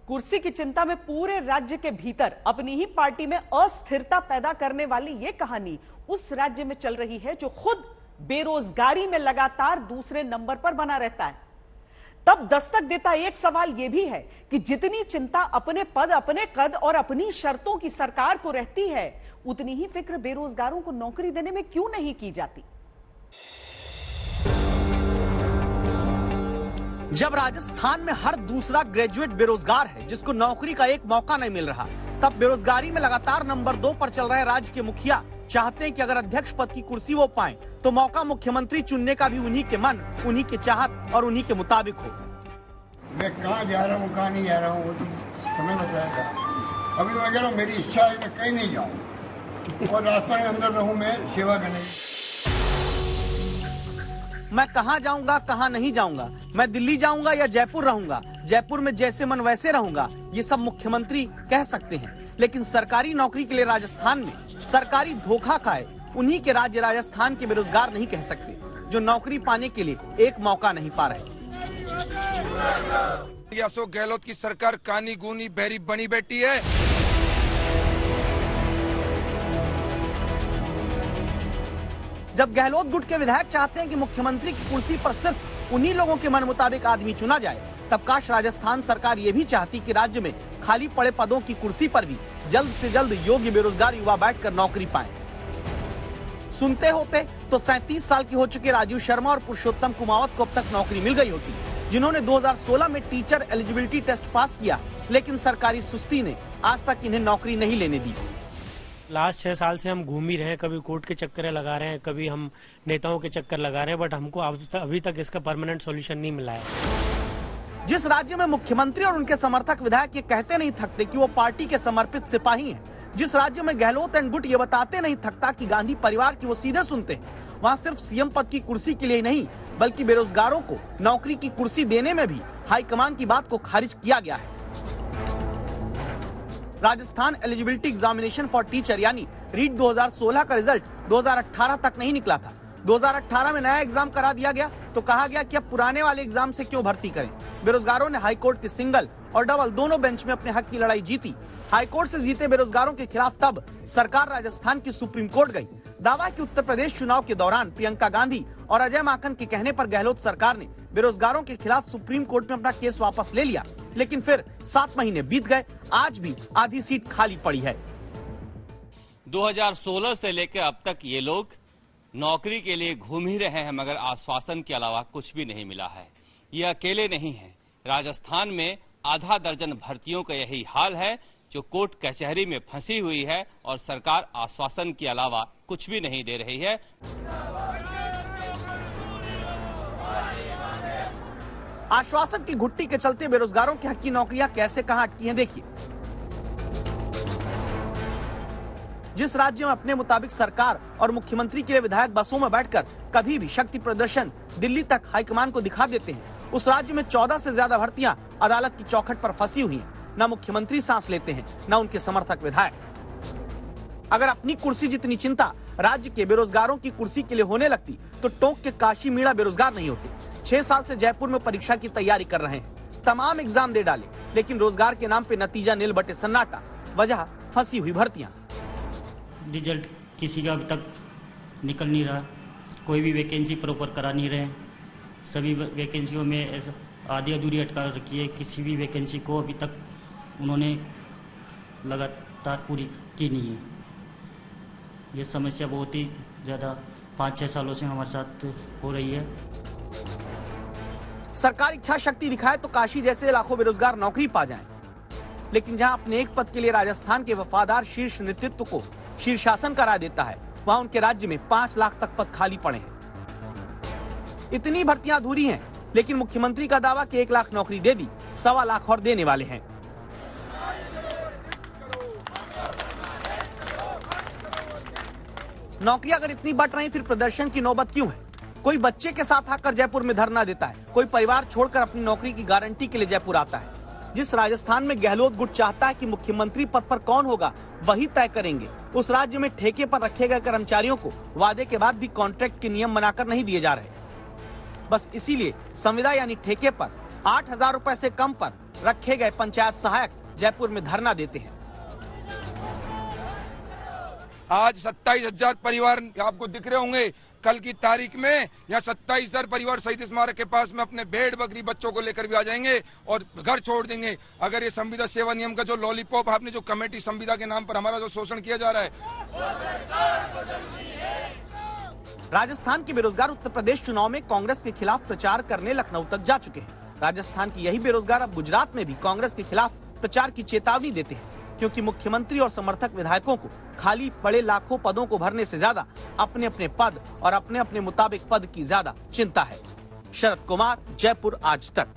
कुर्सी की चिंता में पूरे राज्य के भीतर अपनी ही पार्टी में अस्थिरता पैदा करने वाली यह कहानी उस राज्य में चल रही है जो खुद बेरोजगारी में लगातार दूसरे नंबर पर बना रहता है। तब दस्तक देता एक सवाल यह भी है कि जितनी चिंता अपने पद, अपने कद और अपनी शर्तों की सरकार को रहती है, उतनी ही फिक्र बेरोजगारों को नौकरी देने में क्यों नहीं की जाती। जब राजस्थान में हर दूसरा ग्रेजुएट बेरोजगार है, जिसको नौकरी का एक मौका नहीं मिल रहा, तब बेरोजगारी में लगातार नंबर 2 पर चल रहे राज्य के मुखिया चाहते हैं कि अगर अध्यक्ष पद की कुर्सी वो पाएं, तो मौका मुख्यमंत्री चुनने का भी उन्हीं के मन, उन्हीं के चाहत और उन्हीं के मुताबिक हो। मैं कहाँ जा रहा हूँ, कहाँ नहीं जा रहा हूँ, वो तो समय बताएगा। अभी तो मैं कह रहा हूँ, मेरी इच्छा है मैं कहीं नहीं जाऊँ और रास्ते में अंदर रहूँ, मैं सेवा करने। मैं कहाँ जाऊंगा, कहाँ नहीं जाऊंगा, मैं दिल्ली जाऊंगा या जयपुर रहूंगा, जयपुर में जैसे मन वैसे रहूंगा, ये सब मुख्यमंत्री कह सकते हैं। लेकिन सरकारी नौकरी के लिए राजस्थान में सरकारी धोखा खाए उन्हीं के राज्य राजस्थान के बेरोजगार नहीं कह सकते, जो नौकरी पाने के लिए एक मौका नहीं पा रहे। अशोक गहलोत की सरकार कानी गूनी बहरी बनी बैठी है। जब गहलोत गुट के विधायक चाहते हैं कि मुख्यमंत्री की कुर्सी पर सिर्फ उन्हीं लोगों के मन मुताबिक आदमी चुना जाए, तब काश राजस्थान सरकार ये भी चाहती कि राज्य में खाली पड़े पदों की कुर्सी पर भी जल्द से जल्द योग्य बेरोजगार युवा बैठकर नौकरी पाएं। सुनते होते तो 37 साल के हो चुके राजीव शर्मा और पुरुषोत्तम कुमावत को अब तक नौकरी मिल गई होती, जिन्होंने 2016 में टीचर एलिजिबिलिटी टेस्ट पास किया, लेकिन सरकारी सुस्ती ने आज तक इन्हें नौकरी नहीं लेने दी। लास्ट 6 साल से हम घूम ही रहे हैं, कभी कोर्ट के चक्कर लगा रहे हैं, कभी हम नेताओं के चक्कर लगा रहे हैं, बट हमको अभी तक इसका परमानेंट सॉल्यूशन नहीं मिला है। जिस राज्य में मुख्यमंत्री और उनके समर्थक विधायक ये कहते नहीं थकते कि वो पार्टी के समर्पित सिपाही हैं, जिस राज्य में गहलोत एंड गुट ये बताते नहीं थकता कि गांधी परिवार की वो सीधे सुनते हैं, वहाँ सिर्फ सीएम पद की कुर्सी के लिए नहीं बल्कि बेरोजगारों को नौकरी की कुर्सी देने में भी हाईकमान की बात को खारिज किया गया है। Rajasthan eligibility examination for teacher यानी रीट 2016 का रिजल्ट 2018 तक नहीं निकला था। 2018 में नया एग्जाम करा दिया गया तो कहा गया कि अब पुराने वाले एग्जाम से क्यों भर्ती करें। बेरोजगारों ने हाईकोर्ट के सिंगल और डबल दोनों बेंच में अपने हक की लड़ाई जीती। हाईकोर्ट से जीते बेरोजगारों के खिलाफ तब सरकार राजस्थान की सुप्रीम कोर्ट गई। दावा कि उत्तर प्रदेश चुनाव के दौरान प्रियंका गांधी और अजय माकन के कहने पर गहलोत सरकार ने बेरोजगारों के खिलाफ सुप्रीम कोर्ट में अपना केस वापस ले लिया, लेकिन फिर 7 महीने बीत गए, आज भी आधी सीट खाली पड़ी है। 2016 से लेकर अब तक ये लोग नौकरी के लिए घूम ही रहे हैं, मगर आश्वासन के अलावा कुछ भी नहीं मिला है। ये अकेले नहीं हैं, राजस्थान में आधा दर्जन भर्तियों का यही हाल है जो कोर्ट कचहरी में फंसी हुई है और सरकार आश्वासन के अलावा कुछ भी नहीं दे रही है। आश्वासन की घुट्टी के चलते बेरोजगारों की हक की नौकरियां कैसे कहां अटकी हैं, देखिए। जिस राज्य में अपने मुताबिक सरकार और मुख्यमंत्री के लिए विधायक बसों में बैठकर कभी भी शक्ति प्रदर्शन दिल्ली तक हाईकमान को दिखा देते हैं, उस राज्य में 14 से ज्यादा भर्तियां अदालत की चौखट पर फंसी हुई हैं। न मुख्यमंत्री सांस लेते हैं, न उनके समर्थक विधायक। अगर अपनी कुर्सी जितनी चिंता राज्य के बेरोजगारों की कुर्सी के लिए होने लगती तो टोंक के काशी मीणा बेरोजगार नहीं होते। 6 साल से जयपुर में परीक्षा की तैयारी कर रहे हैं, तमाम एग्जाम दे डाले, लेकिन रोजगार के नाम पे नतीजा नील बटे सन्नाटा। वजह फंसी हुई भर्तियां। रिजल्ट किसी का अभी तक निकल नहीं रहा, कोई भी वैकेंसी प्रॉपर करा नहीं रहे। सभी वैकेंसियों में ऐसा आधी अधूरी अटका रखी है, किसी भी वैकेंसी को अभी तक उन्होंने लगातार पूरी की नहीं है। ये समस्या बहुत ही ज़्यादा 5-6 सालों से हमारे साथ हो रही है। सरकार इच्छा शक्ति दिखाए तो काशी जैसे लाखों बेरोजगार नौकरी पा जाएं, लेकिन जहां अपने एक पद के लिए राजस्थान के वफादार शीर्ष नेतृत्व को शीर्षासन करा देता है, वहां उनके राज्य में 5 लाख तक पद खाली पड़े हैं। इतनी भर्तियां अधूरी हैं, लेकिन मुख्यमंत्री का दावा कि 1 लाख नौकरी दे दी, 1.25 लाख और देने वाले हैं। नौकरी अगर इतनी बट रही, फिर प्रदर्शन की नौबत क्यों है? कोई बच्चे के साथ आकर जयपुर में धरना देता है, कोई परिवार छोड़कर अपनी नौकरी की गारंटी के लिए जयपुर आता है। जिस राजस्थान में गहलोत गुट चाहता है कि मुख्यमंत्री पद पर कौन होगा वही तय करेंगे, उस राज्य में ठेके पर रखे गए कर्मचारियों को वादे के बाद भी कॉन्ट्रैक्ट के नियम बनाकर नहीं दिए जा रहे। बस इसीलिए संविदा यानी ठेके पर 8,000 रुपए से कम पर रखे गए पंचायत सहायक जयपुर में धरना देते हैं। आज 27,000 परिवार आपको दिख रहे होंगे। कल की तारीख में यहाँ 27,000 परिवार शहीद स्मारक के पास में अपने भेड़ बकरी बच्चों को लेकर भी आ जाएंगे और घर छोड़ देंगे अगर ये संविदा सेवा नियम का जो लॉलीपॉप आपने जो कमेटी संविदा के नाम पर हमारा जो शोषण किया जा रहा है। राजस्थान के बेरोजगार उत्तर प्रदेश चुनाव में कांग्रेस के खिलाफ प्रचार करने लखनऊ तक जा चुके हैं। राजस्थान की यही बेरोजगार अब गुजरात में भी कांग्रेस के खिलाफ प्रचार की चेतावनी देते हैं, क्योंकि मुख्यमंत्री और समर्थक विधायकों को खाली पड़े लाखों पदों को भरने से ज्यादा अपने अपने पद और अपने अपने मुताबिक पद की ज्यादा चिंता है। शरद कुमार, जयपुर आज तक।